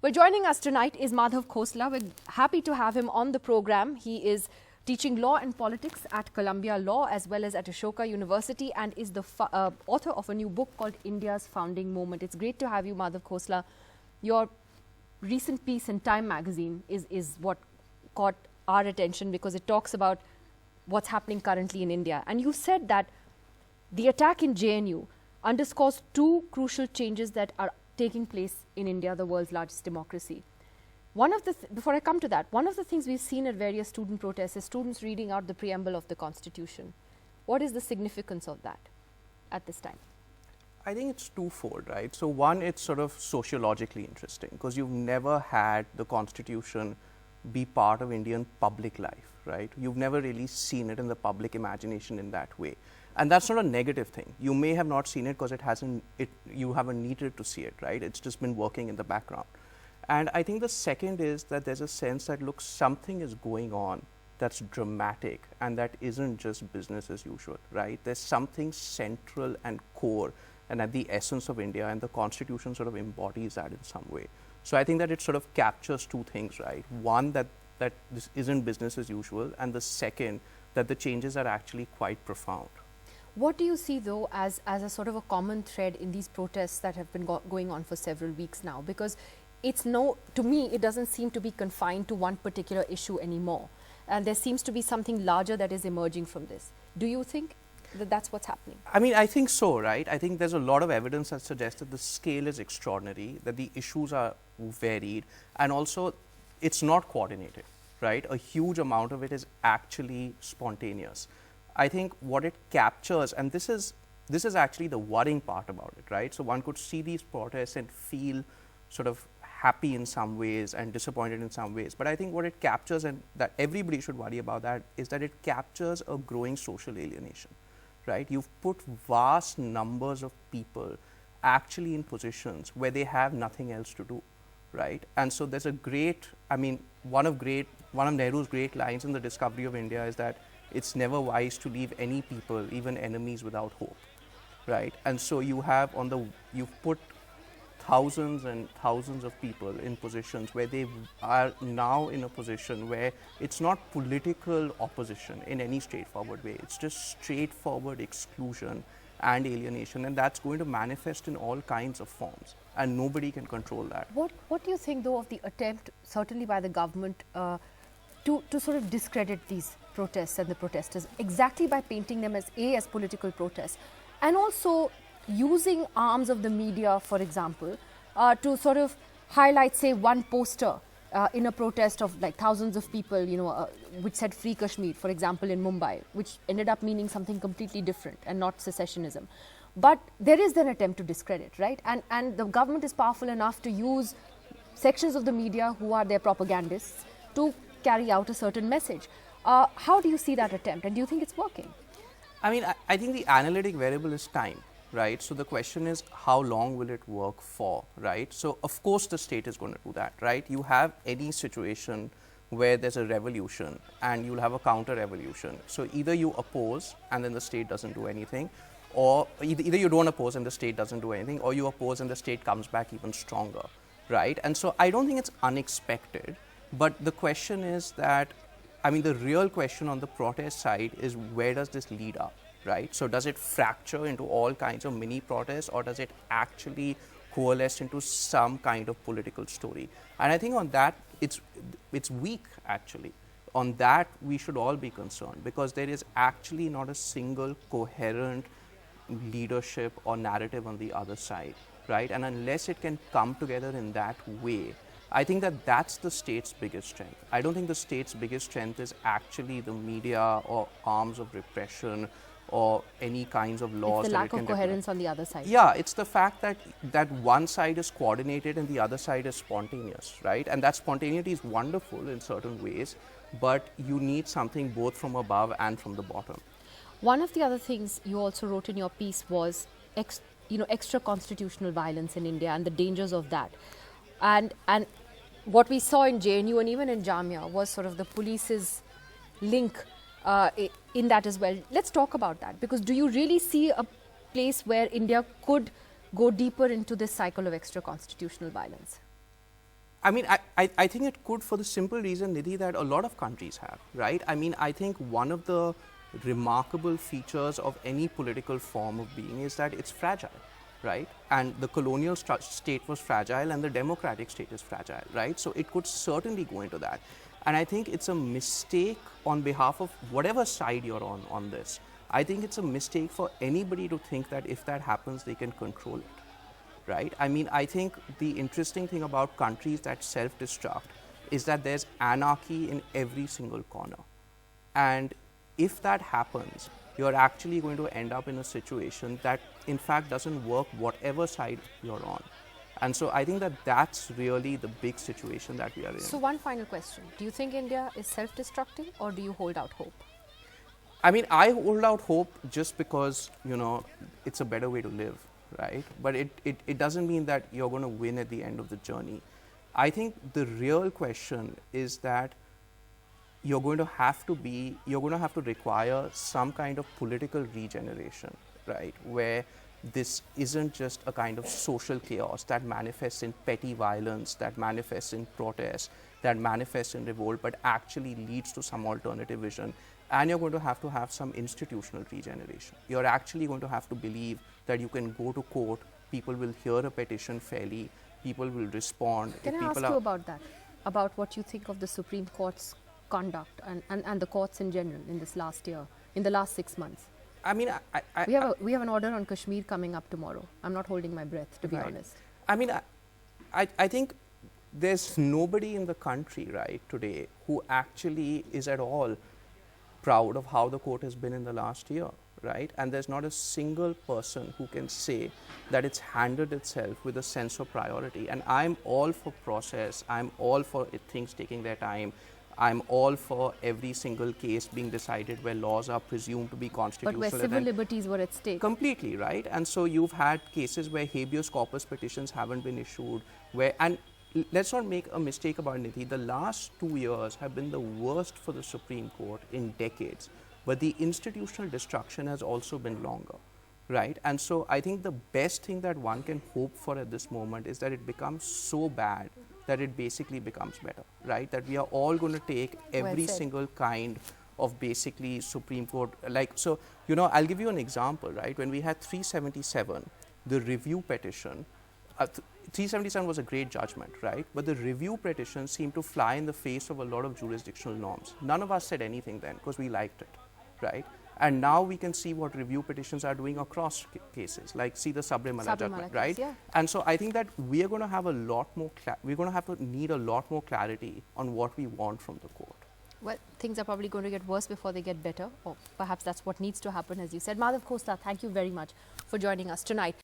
Well, joining us tonight is Madhav Khosla. We're happy to have him on the program. He is teaching law and politics at Columbia Law as well as at Ashoka University, and is the author of a new book called India's Founding Moment. It's great to have you, Madhav Khosla. Your recent piece in Time magazine is what caught our attention because it talks about what's happening currently in India. And you said that the attack in JNU underscores two crucial changes that are taking place in India, the world's largest democracy. Before I come to that, one of the things we've seen at various student protests is students reading out the preamble of the Constitution. What is the significance of that at this time? I think it's twofold, right? So one, it's sort of sociologically interesting because you've never had the Constitution be part of Indian public life, right? You've never really seen it in the public imagination in that way. And that's not a negative thing. You may have not seen it because you haven't needed to see it, right? It's just been working in the background. And I think the second is that there's a sense that, look, something is going on that's dramatic and that isn't just business as usual, right? There's something central and core and at the essence of India, and the Constitution sort of embodies that in some way. So I think that it sort of captures two things, right? One, that this isn't business as usual, and the second, that the changes are actually quite profound. What do you see, though, as a sort of a common thread in these protests that have been going on for several weeks now? Because to me, it doesn't seem to be confined to one particular issue anymore. And there seems to be something larger that is emerging from this. Do you think that that's what's happening? I mean, I think so, right? I think there's a lot of evidence that suggests that the scale is extraordinary, that the issues are varied, and also it's not coordinated, right? A huge amount of it is actually spontaneous. I think what it captures, and this is actually the worrying part about it, right? So one could see these protests and feel sort of happy in some ways and disappointed in some ways. But I think what it captures, and that everybody should worry about that, is that it captures a growing social alienation, right? You've put vast numbers of people actually in positions where they have nothing else to do, right? And so there's a great, I mean, one of Nehru's great lines in The Discovery of India is that it's never wise to leave any people, even enemies, without hope, right? And so you've put thousands and thousands of people in positions where they are now in a position where it's not political opposition in any straightforward way. It's just straightforward exclusion and alienation, and that's going to manifest in all kinds of forms, and nobody can control that. What do you think, though, of the attempt, certainly by the government, to sort of discredit these protests and the protesters exactly by painting them as political protests, and also using arms of the media, for example, to sort of highlight, say, one poster in a protest of like thousands of people, which said Free Kashmir, for example, in Mumbai, which ended up meaning something completely different and not secessionism. But there is an attempt to discredit, right? And the government is powerful enough to use sections of the media who are their propagandists to carry out a certain message. How do you see that attempt, and do you think it's working? I mean, I think the analytic variable is time, right? So the question is, how long will it work for, right? So of course the state is going to do that, right? You have any situation where there's a revolution and you'll have a counter revolution. So either you oppose and then the state doesn't do anything, or either you don't oppose and the state doesn't do anything, or you oppose and the state comes back even stronger, right? And so I don't think it's unexpected, but the question is that, I mean, the real question on the protest side is, where does this lead up, right? So does it fracture into all kinds of mini protests, or does it actually coalesce into some kind of political story? And I think on that, it's weak, actually. On that, we should all be concerned, because there is actually not a single coherent leadership or narrative on the other side, right? And unless it can come together in that way, I think that that's the state's biggest strength. I don't think the state's biggest strength is actually the media or arms of repression or any kinds of laws. It's the lack of coherence on the other side. Yeah, it's the fact that one side is coordinated and the other side is spontaneous, right? And that spontaneity is wonderful in certain ways, but you need something both from above and from the bottom. One of the other things you also wrote in your piece was extra constitutional violence in India and the dangers of that. And what we saw in JNU and even in Jamia was sort of the police's link in that as well. Let's talk about that, because do you really see a place where India could go deeper into this cycle of extra constitutional violence? I mean, I think it could for the simple reason, Nidhi, that a lot of countries have, right? I mean, I think one of the remarkable features of any political form of being is that it's fragile, right? And the colonial state was fragile and the democratic state is fragile, right? So it could certainly go into that. And I think it's a mistake on behalf of whatever side you're on this. I think it's a mistake for anybody to think that if that happens, they can control it. Right? I mean, I think the interesting thing about countries that self-destruct is that there's anarchy in every single corner. And if that happens, you're actually going to end up in a situation that, in fact, doesn't work whatever side you're on. And so I think that that's really the big situation that we are in. So one final question. Do you think India is self-destructing or do you hold out hope? I mean, I hold out hope just because, you know, it's a better way to live. Right? But it doesn't mean that you're going to win at the end of the journey. I think the real question is that you're going to have to require some kind of political regeneration, right? Where this isn't just a kind of social chaos that manifests in petty violence, that manifests in protest, that manifests in revolt, but actually leads to some alternative vision. And you're going to have some institutional regeneration. You're actually going to have to believe that you can go to court, people will hear a petition fairly, people will respond. Can I ask you about that? About what you think of the Supreme Court's conduct and the courts in general in this last year, in the last 6 months? I mean, we have an order on Kashmir coming up tomorrow. I'm not holding my breath, to be honest. I mean, I think there's nobody in the country, right, today who actually is at all proud of how the court has been in the last year, right? And there's not a single person who can say that it's handled itself with a sense of priority. And I'm all for process. I'm all for things taking their time. I'm all for every single case being decided where laws are presumed to be constitutional. But where civil liberties were at stake. Completely, right? And so you've had cases where habeas corpus petitions haven't been issued, and let's not make a mistake about Nidhi. The last 2 years have been the worst for the Supreme Court in decades, but the institutional destruction has also been longer, right? And so I think the best thing that one can hope for at this moment is that it becomes so bad that it basically becomes better, right? That we are all going to take every single kind of basically Supreme Court, so, you know, I'll give you an example, right? When we had 377, the review petition, 377 was a great judgment, right? But the review petition seemed to fly in the face of a lot of jurisdictional norms. None of us said anything then because we liked it, right? And now we can see what review petitions are doing across cases, like see the Sabrimala judgment, right? Yeah. And so I think that we are going to have a lot more, need a lot more clarity on what we want from the court. Well, things are probably going to get worse before they get better, or perhaps that's what needs to happen, as you said. Madhav Khosla, thank you very much for joining us tonight.